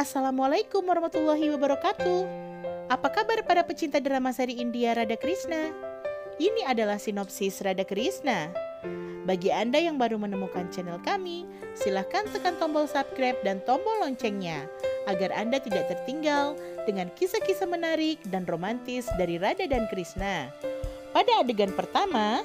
Assalamualaikum warahmatullahi wabarakatuh. Apa kabar para pecinta drama seri India Radha Krishna? Ini adalah sinopsis Radha Krishna. Bagi Anda yang baru menemukan channel kami, silahkan tekan tombol subscribe dan tombol loncengnya agar Anda tidak tertinggal dengan kisah-kisah menarik dan romantis dari Radha dan Krishna. Pada adegan pertama,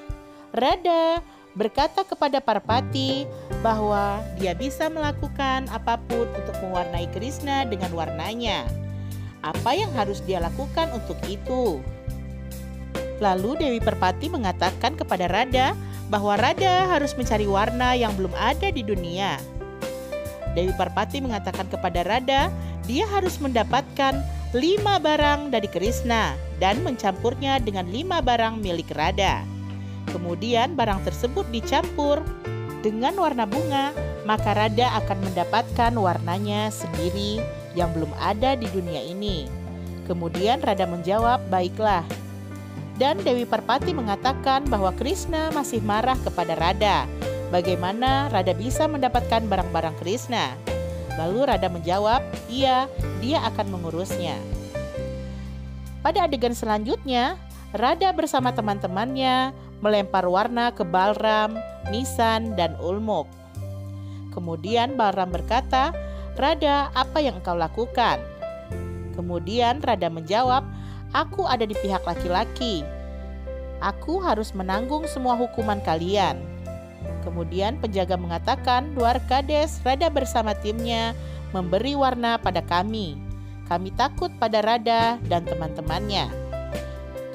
Radha berkata kepada Parvati bahwa dia bisa melakukan apapun untuk mewarnai Krishna dengan warnanya. Apa yang harus dia lakukan untuk itu? Lalu Dewi Parvati mengatakan kepada Radha bahwa Radha harus mencari warna yang belum ada di dunia. Dewi Parvati mengatakan kepada Radha dia harus mendapatkan 5 barang dari Krishna dan mencampurnya dengan 5 barang milik Radha. Kemudian barang tersebut dicampur dengan warna bunga, maka Radha akan mendapatkan warnanya sendiri yang belum ada di dunia ini. Kemudian Radha menjawab, baiklah. Dan Dewi Parvati mengatakan bahwa Krishna masih marah kepada Radha. Bagaimana Radha bisa mendapatkan barang-barang Krishna? Lalu Radha menjawab, iya, dia akan mengurusnya. Pada adegan selanjutnya, Radha bersama teman-temannya melempar warna ke Balram, Nisan, dan Ulmuk. Kemudian Balram berkata, Radha, apa yang engkau lakukan? Kemudian Radha menjawab, aku ada di pihak laki-laki. Aku harus menanggung semua hukuman kalian. Kemudian penjaga mengatakan, Dwarkades, Radha bersama timnya memberi warna pada kami. Kami takut pada Radha dan teman-temannya.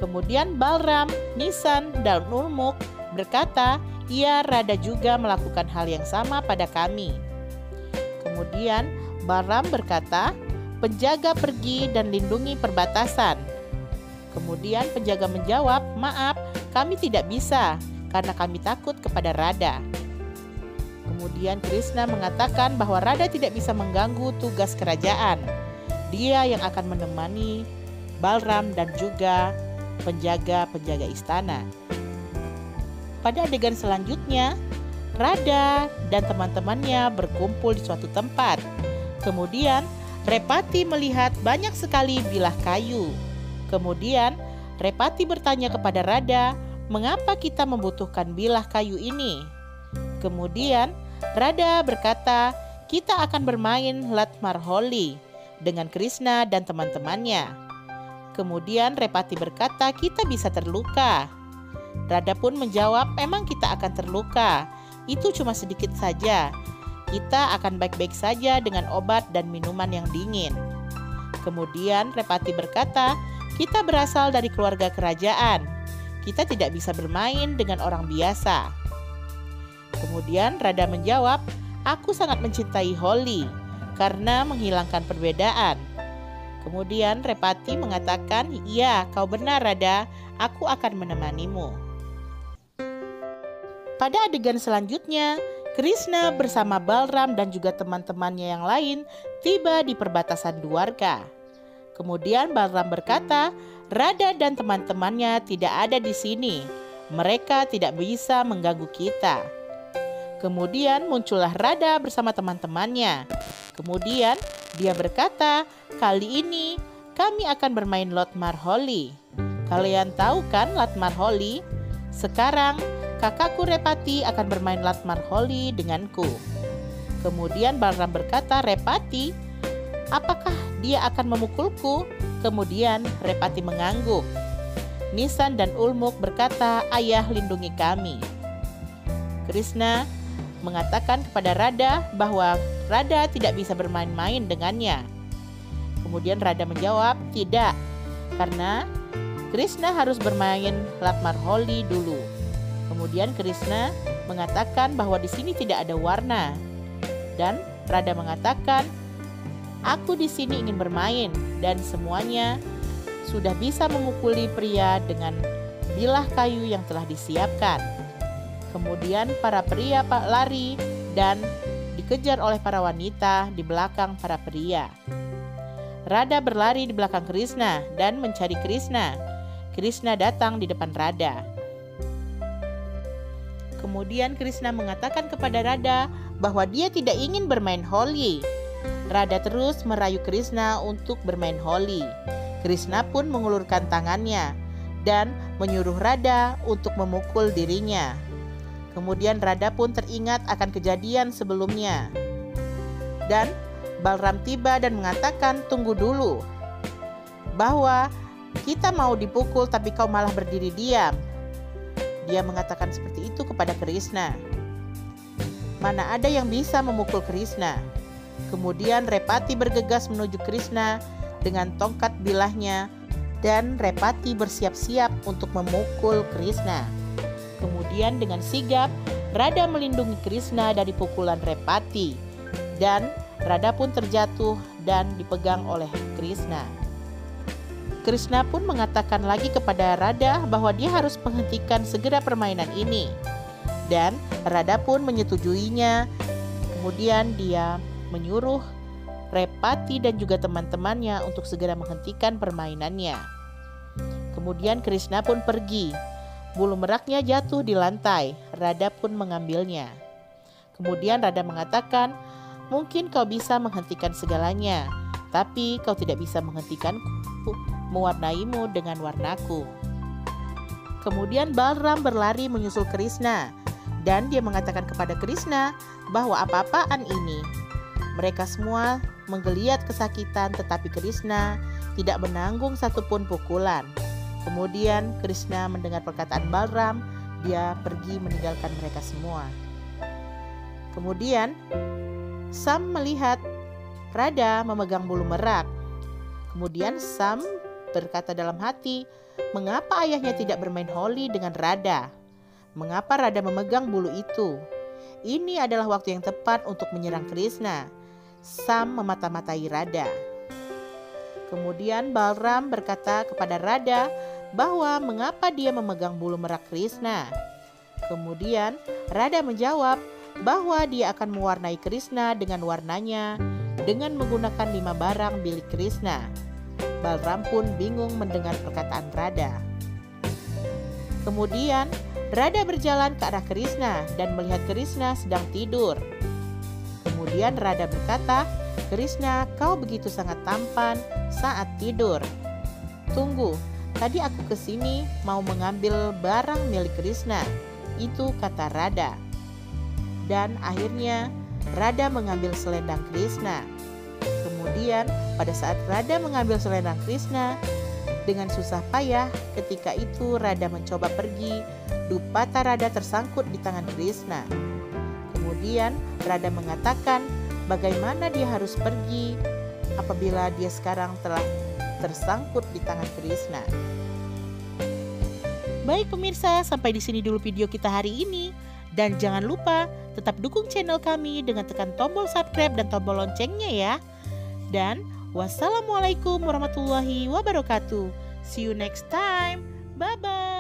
Kemudian Balram, Nisan, dan Ulmuk berkata, iya, Radha juga melakukan hal yang sama pada kami. Kemudian Balram berkata, penjaga pergi dan lindungi perbatasan. Kemudian penjaga menjawab, maaf, kami tidak bisa karena kami takut kepada Radha. Kemudian Krishna mengatakan bahwa Radha tidak bisa mengganggu tugas kerajaan. Dia yang akan menemani Balram dan juga penjaga-penjaga istana. Pada adegan selanjutnya, Radha dan teman-temannya berkumpul di suatu tempat. Kemudian Repati melihat banyak sekali bilah kayu. Kemudian Repati bertanya kepada Radha, mengapa kita membutuhkan bilah kayu ini? Kemudian Radha berkata, kita akan bermain Latmar Holi dengan Krishna dan teman-temannya. Kemudian Repati berkata, kita bisa terluka. Radha pun menjawab, memang kita akan terluka. Itu cuma sedikit saja. Kita akan baik-baik saja dengan obat dan minuman yang dingin. Kemudian Repati berkata, kita berasal dari keluarga kerajaan. Kita tidak bisa bermain dengan orang biasa. Kemudian Radha menjawab, aku sangat mencintai Holi karena menghilangkan perbedaan. Kemudian Repati mengatakan, iya, kau benar Radha, aku akan menemanimu. Pada adegan selanjutnya, Krishna bersama Balram dan juga teman-temannya yang lain tiba di perbatasan Dwarka. Kemudian Balram berkata, Radha dan teman-temannya tidak ada di sini. Mereka tidak bisa mengganggu kita. Kemudian muncullah Radha bersama teman-temannya. Kemudian dia berkata, kali ini kami akan bermain Latmar Holi. Kalian tahu kan Latmar Holi? Sekarang kakakku Repati akan bermain Latmar Holi denganku. Kemudian Balram berkata, Repati, apakah dia akan memukulku? Kemudian Repati mengangguk. Nisan dan Ulmuk berkata, ayah lindungi kami. Krishna mengatakan kepada Radha bahwa Radha tidak bisa bermain-main dengannya. Kemudian Radha menjawab, tidak, karena Krishna harus bermain Latmar Holi dulu. Kemudian Krishna mengatakan bahwa di sini tidak ada warna. Dan Radha mengatakan, aku di sini ingin bermain dan semuanya sudah bisa memukuli pria dengan bilah kayu yang telah disiapkan. Kemudian para pria lari dan dikejar oleh para wanita di belakang para pria. Radha berlari di belakang Krishna dan mencari Krishna. Krishna datang di depan Radha. Kemudian Krishna mengatakan kepada Radha bahwa dia tidak ingin bermain Holi. Radha terus merayu Krishna untuk bermain holi. Krishna pun mengulurkan tangannya dan menyuruh Radha untuk memukul dirinya. Kemudian Radha pun teringat akan kejadian sebelumnya. Dan Balram tiba dan mengatakan, "Tunggu dulu, bahwa kita mau dipukul tapi kau malah berdiri diam." Dia mengatakan seperti itu kepada Krishna. Mana ada yang bisa memukul Krishna? Kemudian Repati bergegas menuju Krishna dengan tongkat bilahnya dan Repati bersiap-siap untuk memukul Krishna. Kemudian dengan sigap Radha melindungi Krishna dari pukulan Repati dan Radha pun terjatuh dan dipegang oleh Krishna. Krishna pun mengatakan lagi kepada Radha bahwa dia harus menghentikan segera permainan ini. Dan Radha pun menyetujuinya. Kemudian dia menyuruh Repati dan juga teman-temannya untuk segera menghentikan permainannya. Kemudian Krishna pun pergi. Bulu meraknya jatuh di lantai. Radha pun mengambilnya. Kemudian Radha mengatakan, "Mungkin kau bisa menghentikan segalanya, tapi kau tidak bisa menghentikanku, mewarnaimu dengan warnaku." Kemudian Balram berlari menyusul Krishna dan dia mengatakan kepada Krishna bahwa apa-apaan ini. Mereka semua menggeliat kesakitan, tetapi Krishna tidak menanggung satupun pukulan. Kemudian Krishna mendengar perkataan Balram, dia pergi meninggalkan mereka semua. Kemudian Sam melihat Radha memegang bulu merak. Kemudian Sam berkata dalam hati, mengapa ayahnya tidak bermain holi dengan Radha? Mengapa Radha memegang bulu itu? Ini adalah waktu yang tepat untuk menyerang Krishna. Sam memata-matai Radha. Kemudian Balram berkata kepada Radha bahwa mengapa dia memegang bulu merak Krishna. Kemudian Radha menjawab bahwa dia akan mewarnai Krishna dengan warnanya dengan menggunakan 5 barang milik Krishna. Balram pun bingung mendengar perkataan Radha. Kemudian Radha berjalan ke arah Krishna dan melihat Krishna sedang tidur. Kemudian Radha berkata, "Krishna, kau begitu sangat tampan saat tidur. Tunggu, tadi aku kesini mau mengambil barang milik Krishna." Itu kata Radha. Dan akhirnya Radha mengambil selendang Krishna. Kemudian pada saat Radha mengambil selendang Krishna, dengan susah payah ketika itu Radha mencoba pergi, dupata Radha tersangkut di tangan Krishna. Kemudian Radha mengatakan bagaimana dia harus pergi apabila dia sekarang telah tersangkut di tangan Krishna. Baik pemirsa, sampai di sini dulu video kita hari ini. Dan jangan lupa tetap dukung channel kami dengan tekan tombol subscribe dan tombol loncengnya ya. Dan wassalamualaikum warahmatullahi wabarakatuh. See you next time. Bye-bye.